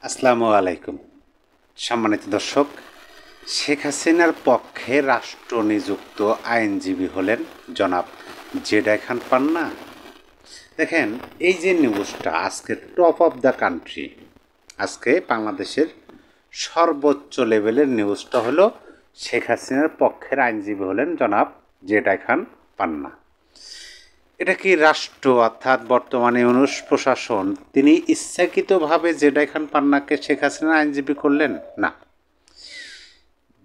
আসসালামু আলাইকুম। সম্মানিত দর্শক, শেখ হাসিনার পক্ষে রাষ্ট্র নিযুক্ত আইনজীবী হলেন জনাব জেডাই খান পান্না। দেখেন, এই যে নিউজটা আজকে টপ অফ দ্য কান্ট্রি, আজকে বাংলাদেশের সর্বোচ্চ লেভেলের নিউজটা হলো শেখ হাসিনার পক্ষের আইনজীবী হলেন জনাব জেডাই খান পান্না। এটা কি রাষ্ট্র অর্থাৎ বর্তমানে ইউনূস প্রশাসন তিনি ইচ্ছাকৃতভাবে জেডাই খান পান্নাকে শেখ হাসিনার আইনজীবী করলেন? না,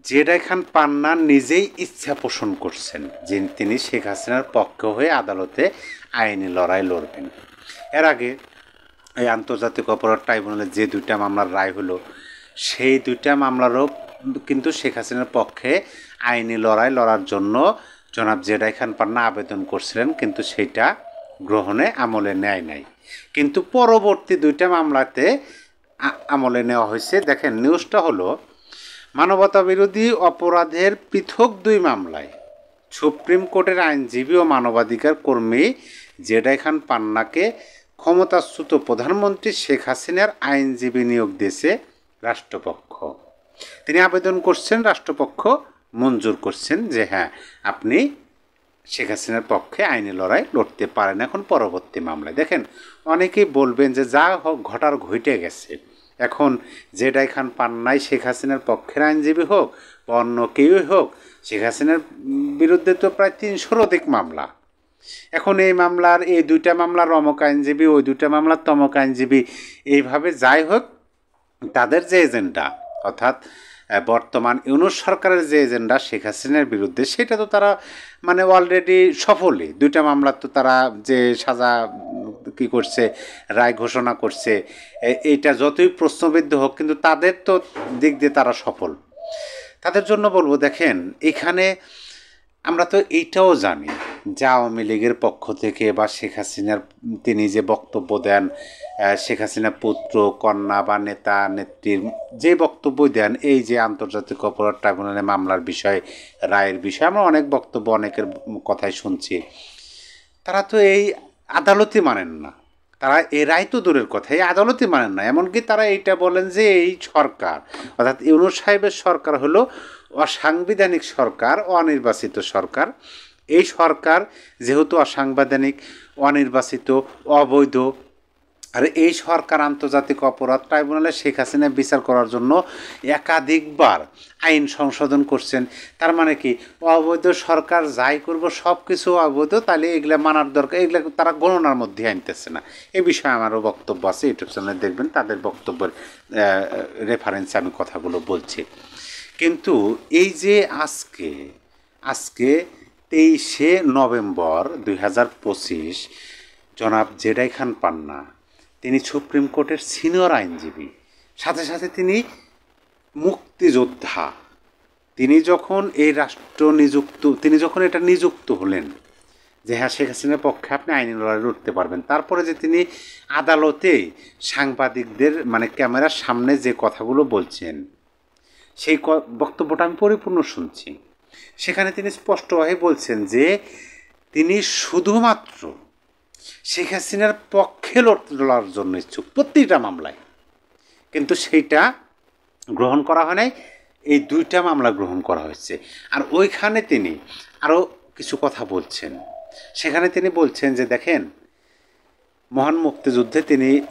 জেডাই খান পান্না নিজেই ইচ্ছা পোষণ করছেন যে তিনি শেখ হাসিনার পক্ষ হয়ে আদালতে আইনি লড়াই লড়বেন। এর আগে এই আন্তর্জাতিক অপরাধ ট্রাইব্যুনালে যে দুইটা মামলার রায় হলো, সেই দুইটা মামলারও কিন্তু শেখ হাসিনার পক্ষে আইনি লড়াই লড়ার জন্য জনাব জেডাই খান পান্না আবেদন করছিলেন, কিন্তু সেইটা গ্রহণে আমলে নেয় নাই। কিন্তু পরবর্তী দুইটা মামলাতে আমলে নেওয়া হয়েছে। দেখেন, নিউজটা হলো মানবতা বিরোধী অপরাধের পৃথক দুই মামলায় সুপ্রিম কোর্টের আইনজীবী ও মানবাধিকার কর্মী জেডাই খান পান্নাকে ক্ষমতাচ্যুত প্রধানমন্ত্রী শেখ হাসিনার আইনজীবী নিয়োগ দিয়েছে রাষ্ট্রপক্ষ। তিনি আবেদন করছেন, রাষ্ট্রপক্ষ মঞ্জুর করছেন যে হ্যাঁ, আপনি শেখ হাসিনার পক্ষে আইনি লড়াই লড়তে পারেন এখন পরবর্তী মামলায়। দেখেন, অনেকেই বলবেন যে যা হোক ঘটার ঘটে গেছে, এখন জেডাই খান পান্নাই শেখ হাসিনার পক্ষের আইনজীবী হোক বা অন্য কেউই হোক, শেখ হাসিনার বিরুদ্ধে তো প্রায় ৩০০-র অধিক মামলা। এখন এই মামলার এই দুইটা মামলার অমক আইনজীবী, ওই দুইটা মামলার তমক আইনজীবী, এইভাবে যাই হোক তাদের যে এজেন্ডা, অর্থাৎ বর্তমান ইউনূস সরকারের যে এজেন্ডা শেখ হাসিনার বিরুদ্ধে, সেটা তো তারা মানে অলরেডি সফলই। দুইটা মামলার তো তারা যে সাজা কী করছে, রায় ঘোষণা করছে, এইটা যতই প্রশ্নবিদ্ধ হোক, কিন্তু তাদের তো দিক দিয়ে তারা সফল। তাদের জন্য বলবো, দেখেন এখানে আমরা তো এইটাও জানি যে আওয়ামী লীগের পক্ষ থেকে বা শেখ হাসিনার তিনি যে বক্তব্য দেন, শেখ হাসিনার পুত্র কন্যা বা নেতা নেত্রীর যে বক্তব্য দেন, এই যে আন্তর্জাতিক অপরাধ ট্রাইব্যুনালে মামলার বিষয়, রায়ের বিষয়ে আমরা অনেক বক্তব্য অনেকের কথাই শুনছি। তারা তো এই আদালতই মানেন না, তারা এই রায় তো দূরের কথা, এই আদালতই মানেন না। এমনকি তারা এইটা বলেন যে এই সরকার, অর্থাৎ ইউনূস সাহেবের সরকার হলো অসাংবিধানিক সরকার, অনির্বাচিত সরকার। এই সরকার যেহেতু অসাংবিধানিক, অনির্বাচিত, অবৈধ, আর এই সরকার আন্তর্জাতিক অপরাধ ট্রাইব্যুনালে শেখ হাসিনা বিচার করার জন্য একাধিকবার আইন সংশোধন করছেন। তার মানে কি, অবৈধ সরকার যাই করব সব কিছু অবৈধ, তাহলে এগুলা মানার দরকার, এগুলা তারা গণনার মধ্যে আনতেছে না। এ বিষয়ে আমারও বক্তব্য আছে, ইউটিউব চ্যানেলে দেখবেন, তাদের বক্তব্যের রেফারেন্সে আমি কথাগুলো বলছি। কিন্তু এই যে আজকে 23শে নভেম্বর 2025 জনাব জেডাই খান পান্না, তিনি সুপ্রিম কোর্টের সিনিয়র আইনজীবী, সাথে সাথে তিনি মুক্তিযোদ্ধা। তিনি যখন এই রাষ্ট্র নিযুক্ত, তিনি যখন এটা নিযুক্ত হলেন যে হ্যাঁ, শেখ হাসিনার পক্ষে আপনি আইনি লড়াই লড়তে পারবেন, তারপরে যে তিনি আদালতে সাংবাদিকদের মানে ক্যামেরার সামনে যে কথাগুলো বলছেন, সেই বক্তব্যটা আমি পরিপূর্ণ শুনছি। সেখানে তিনি স্পষ্টভাবে বলছেন যে তিনি শুধুমাত্র শেখ হাসিনার পক্ষে লড়ার জন্য ইচ্ছুক প্রতিটা মামলায়, কিন্তু সেইটা গ্রহণ করা হয় নাই। এই দুইটা মামলা গ্রহণ করা হয়েছে। আর ওইখানে তিনি আরও কিছু কথা বলছেন। সেখানে তিনি বলছেন যে দেখেন, মহান মুক্তিযুদ্ধে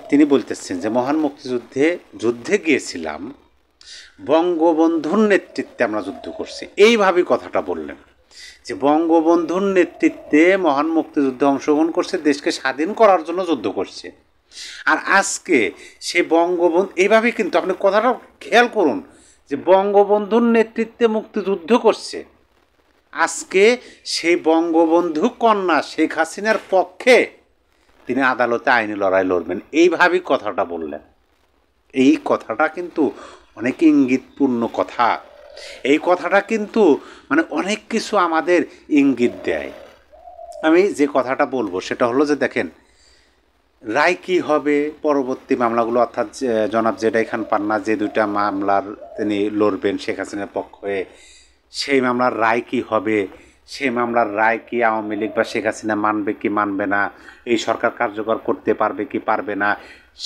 তিনি বলতেছেন যে মহান যুদ্ধে গিয়েছিলাম, বঙ্গবন্ধুর নেতৃত্বে আমরা যুদ্ধ করছি, এইভাবেই কথাটা বললেন যে বঙ্গবন্ধুর নেতৃত্বে মহান মুক্তিযুদ্ধে অংশগ্রহণ করছে, দেশকে স্বাধীন করার জন্য যুদ্ধ করছে। আর আজকে সে বঙ্গবন্ধু, এইভাবেই কিন্তু আপনি কথাটা খেয়াল করুন যে বঙ্গবন্ধুর নেতৃত্বে মুক্তিযুদ্ধ করছে, আজকে সেই বঙ্গবন্ধু কন্যা শেখ হাসিনার পক্ষে তিনি আদালতে আইনি লড়াই লড়বেন, এইভাবেই কথাটা বললেন। এই কথাটা কিন্তু অনেক ইঙ্গিতপূর্ণ কথা। এই কথাটা কিন্তু মানে অনেক কিছু আমাদের ইঙ্গিত দেয়। আমি যে কথাটা বলবো সেটা হলো যে দেখেন, রায় কী হবে পরবর্তী মামলাগুলো, অর্থাৎ জনাব জেডাই খান পান্না যে দুইটা মামলার তিনি লড়বেন শেখ হাসিনার পক্ষে, সেই মামলার রায় কী হবে, সেই মামলার রায় কি আওয়ামী লীগ বা শেখ হাসিনা মানবে কি মানবে না, এই সরকার কার্যকর করতে পারবে কি পারবে না,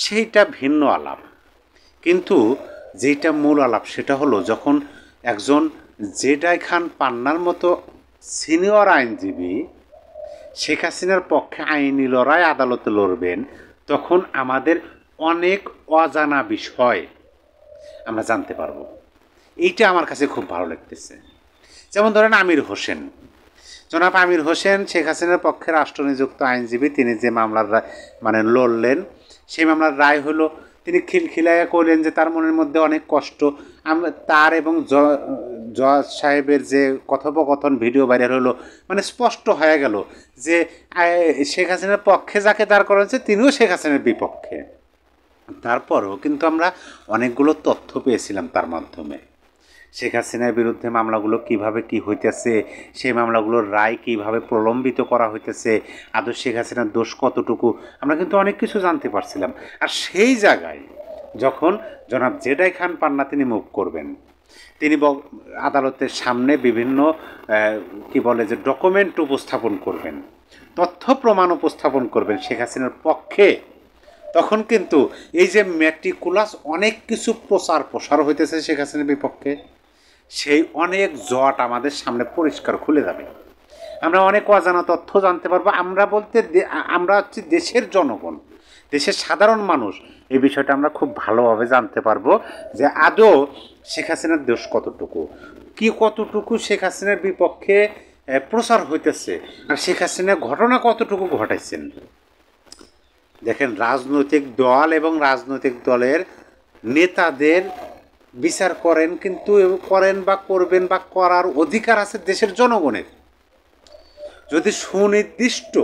সেইটা ভিন্ন আলাপ। কিন্তু যেটা মূল আলাপ সেটা হলো যখন একজন জেডাই খান পান্নার মতো সিনিয়র আইনজীবী শেখ হাসিনার পক্ষে আইনি লড়াই আদালতে লড়বেন, তখন আমাদের অনেক অজানা বিষয় আমরা জানতে পারবো। এইটা আমার কাছে খুব ভালো লাগতেছে। যেমন ধরেন আমির হোসেন, জনাব আমির হোসেন শেখ হাসিনার পক্ষে রাষ্ট্রনিযুক্ত আইনজীবী, তিনি যে মামলার লড়লেন, সেই মামলার রায় হলো তিনি খিলখিলাইয়া করলেন যে তার মনের মধ্যে অনেক কষ্ট। তার এবং জজ সাহেবের যে কথোপকথন ভিডিও ভাইরাল হলো, স্পষ্ট হয়ে গেল যে শেখ হাসিনার পক্ষে যাকে দাঁড় করা হয়েছে তিনিও শেখ হাসিনার বিপক্ষে। তারপরও কিন্তু আমরা অনেকগুলো তথ্য পেয়েছিলাম তার মাধ্যমে, শেখ হাসিনার বিরুদ্ধে মামলাগুলো কিভাবে কি হইতেছে, সেই মামলাগুলোর রায় কিভাবে প্রলম্বিত করা হইতেছে, আদৌ শেখ হাসিনার দোষ কতটুকু, আমরা কিন্তু অনেক কিছু জানতে পারছিলাম। আর সেই জায়গায় যখন জনাব জেডাই খান পান্না তিনি মুভ করবেন, তিনি আদালতের সামনে বিভিন্ন ডকুমেন্ট উপস্থাপন করবেন, তথ্য প্রমাণ উপস্থাপন করবেন শেখ হাসিনার পক্ষে, তখন কিন্তু এই যে ম্যাটিকুলাস অনেক কিছু প্রসার হইতেছে শেখ হাসিনার বিপক্ষে, সেই অনেক জট আমাদের সামনে পরিষ্কার খুলে যাবে। আমরা অনেক অজানা তথ্য জানতে পারবো। আমরা হচ্ছে দেশের জনগণ, দেশের সাধারণ মানুষ, এই বিষয়টা আমরা খুব ভালোভাবে জানতে পারবো যে আদৌ শেখ হাসিনার দোষ কতটুকু, কতটুকু শেখ হাসিনার বিপক্ষে প্রচার হইতেছে, আর শেখ হাসিনা ঘটনা কতটুকু ঘটাইছেন। দেখেন, রাজনৈতিক দল এবং রাজনৈতিক দলের নেতাদের বিচার করেন, কিন্তু করেন বা করবেন বা করার অধিকার আছে দেশের জনগণের। যদি সুনির্দিষ্ট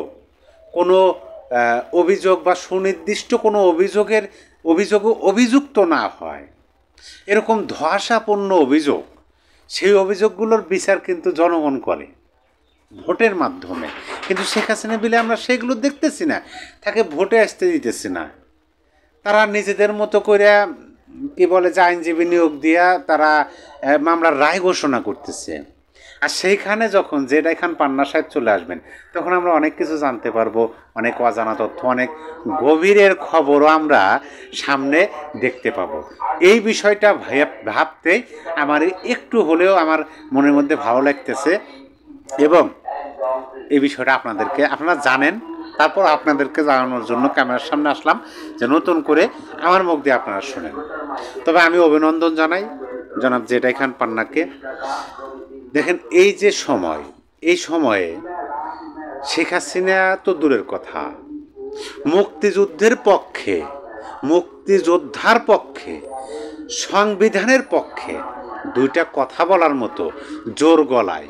কোনো অভিযোগ বা সুনির্দিষ্ট কোনো অভিযোগে অভিযুক্ত না হয়, এরকম ধোঁয়াশাপূর্ণ অভিযোগ, সেই অভিযোগগুলোর বিচার কিন্তু জনগণ করে ভোটের মাধ্যমে। কিন্তু শেখ হাসিনা বিলে আমরা সেগুলো দেখতেছি না, তাকে ভোটে আসতে দিতেছি না। তারা নিজেদের মতো করে যে আইনজীবী নিয়োগ দিয়া তারা মামলার রায় ঘোষণা করতেছে। আর সেইখানে যখন জেডাই খান পান্না সাহেব চলে আসবেন, তখন আমরা অনেক কিছু জানতে পারবো, অনেক অজানা তথ্য, অনেক গভীরের খবরও আমরা সামনে দেখতে পাবো। এই বিষয়টা ভাবতেই আমার একটু হলেও আমার মনের মধ্যে ভালো লাগতেছে। এবং এই বিষয়টা আপনারা জানেন, তারপর আপনাদেরকে জানানোর জন্য ক্যামেরার সামনে আসলাম, যে নতুন করে আমার মুখ দিয়ে আপনারা শোনেন। তবে আমি অভিনন্দন জানাই জনাব জেডাই খান পান্নাকে। দেখেন, এই যে সময়, এই সময়ে শেখ হাসিনা তো দূরের কথা, মুক্তিযুদ্ধের পক্ষে, মুক্তিযোদ্ধার পক্ষে, সংবিধানের পক্ষে দুইটা কথা বলার মতো জোর গলায়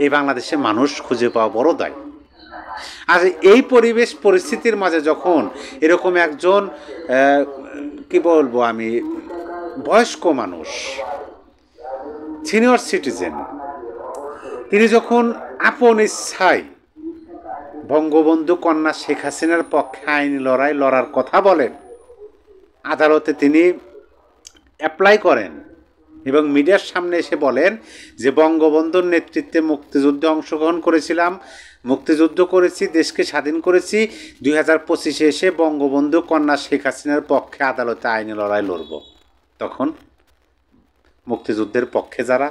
এই বাংলাদেশে মানুষ খুঁজে পাওয়া বড় দায়। আর এই পরিস্থিতির মাঝে যখন এরকম একজন বয়স্ক মানুষ, সিনিয়র সিটিজেন, তিনি যখন আপন ইচ্ছায় বঙ্গবন্ধু কন্যা শেখ হাসিনার পক্ষে আইনি লড়ার কথা বলেন, আদালতে তিনি অ্যাপ্লাই করেন এবং মিডিয়ার সামনে এসে বলেন যে বঙ্গবন্ধুর নেতৃত্বে মুক্তিযুদ্ধে অংশগ্রহণ করেছিলাম, মুক্তিযুদ্ধ করেছি, দেশকে স্বাধীন করেছি, 2025-এ এসে বঙ্গবন্ধু কন্যা শেখ হাসিনার পক্ষে আদালতে আইনি লড়াই লড়ব। তখন মুক্তিযুদ্ধের পক্ষে যারা,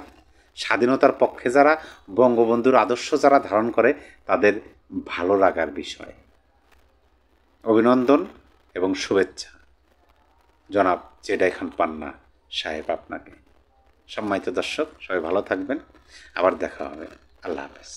স্বাধীনতার পক্ষে যারা, বঙ্গবন্ধুর আদর্শ যারা ধারণ করে, তাদের ভালো লাগার বিষয়। অভিনন্দন এবং শুভেচ্ছা জনাব জেডাই খান পান্না সাহেব আপনাকে। সম্মানিত দর্শক, সবাই ভালো থাকবেন, আবার দেখা হবে। আল্লাহ হাফেজ।